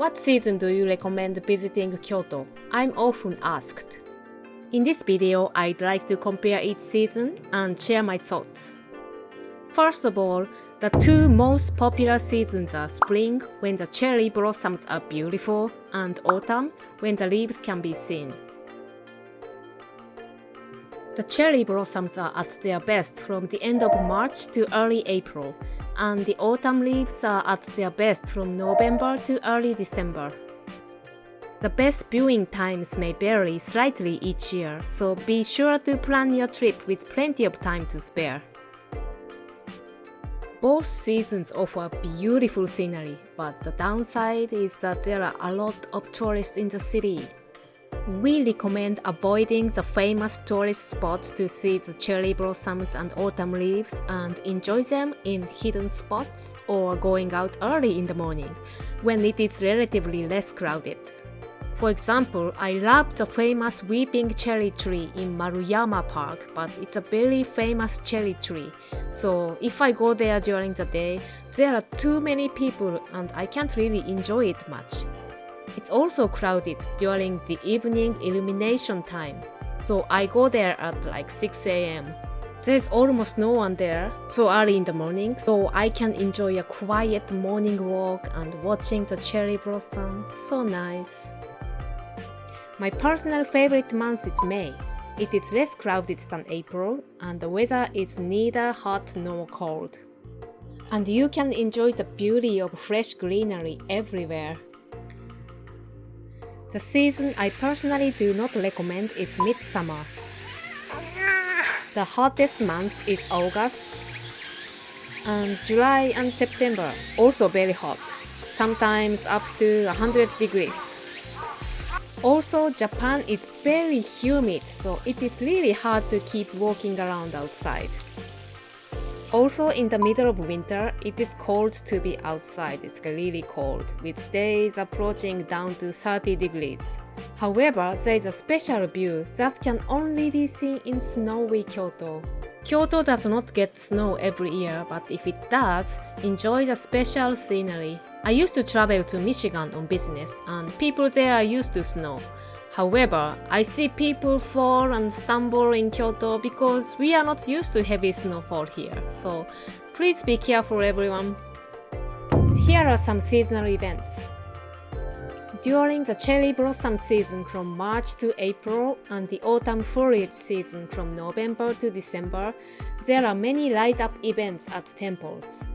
What season do you recommend visiting Kyoto? I'm often asked. In this video, I'd like to compare each season and share my thoughts. First of all, the two most popular seasons are spring, when the cherry blossoms are beautiful, and autumn, when the leaves can be seen. The cherry blossoms are at their best from the end of March to early April, and the autumn leaves are at their best from November to early December. The best viewing times may vary slightly each year, so be sure to plan your trip with plenty of time to spare. Both seasons offer beautiful scenery, but the downside is that there are a lot of tourists in the city. We recommend avoiding the famous tourist spots to see the cherry blossoms and autumn leaves and enjoy them in hidden spots or going out early in the morning when it is relatively less crowded. For example, I love the famous weeping cherry tree in Maruyama Park, but it's a very famous cherry tree. So if I go there during the day, there are too many people and I can't really enjoy it much. It's also crowded during the evening illumination time, so I go there at like 6 a.m. There's almost no one there so early in the morning, so I can enjoy a quiet morning walk and watching the cherry blossom. So nice. My personal favorite month is May. It is less crowded than April, and the weather is neither hot nor cold. And you can enjoy the beauty of fresh greenery everywhere. The season I personally do not recommend is midsummer. The hottest month is August, and July and September also very hot, sometimes up to 100 degrees. Also, Japan is very humid, so it is really hard to keep walking around outside. Also, in the middle of winter, it is cold to be outside. It's really cold, with days approaching down to 30 degrees. However, there is a special view that can only be seen in snowy Kyoto. Kyoto does not get snow every year, but if it does, enjoy the special scenery. I used to travel to Michigan on business, and people there are used to snow. However, I see people fall and stumble in Kyoto because we are not used to heavy snowfall here, so please be careful everyone. Here are some seasonal events. During the cherry blossom season from March to April and the autumn foliage season from November to December, there are many light-up events at temples.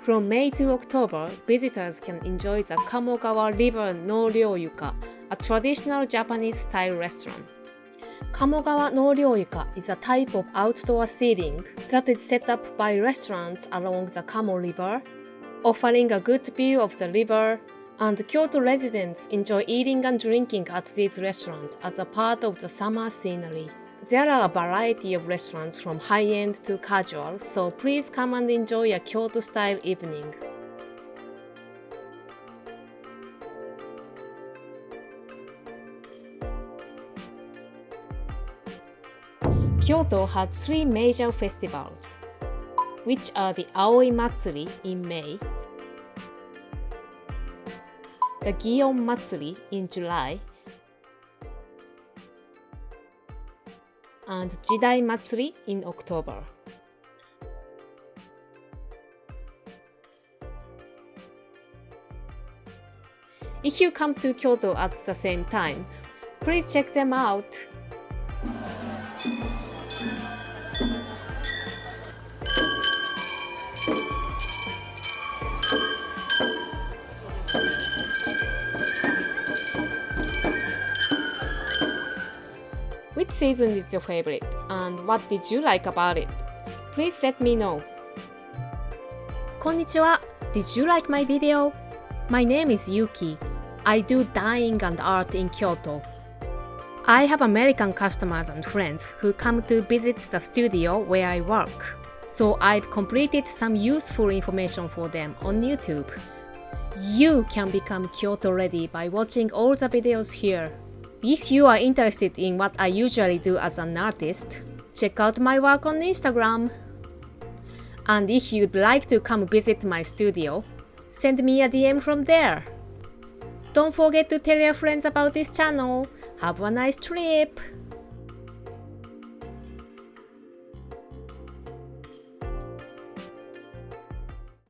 From May to October, visitors can enjoy the Kamogawa River no Ryoyuka, a traditional Japanese-style restaurant. Kamogawa no Ryoyuka is a type of outdoor seating that is set up by restaurants along the Kamo River, offering a good view of the river, and Kyoto residents enjoy eating and drinking at these restaurants as a part of the summer scenery. There are a variety of restaurants from high-end to casual, so please come and enjoy a Kyoto-style evening. Kyoto has three major festivals, which are the Aoi Matsuri in May, the Gion Matsuri in July, and Jidai Matsuri in October. If you come to Kyoto at the same time, please check them out. Which season is your favorite, and what did you like about it? Please let me know. Konnichiwa! Did you like my video? My name is Yuki. I do dyeing and art in Kyoto. I have American customers and friends who come to visit the studio where I work, so I've completed some useful information for them on YouTube. You can become Kyoto ready by watching all the videos here. If you are interested in what I usually do as an artist, check out my work on Instagram. And if you'd like to come visit my studio, send me a DM from there. Don't forget to tell your friends about this channel. Have a nice trip!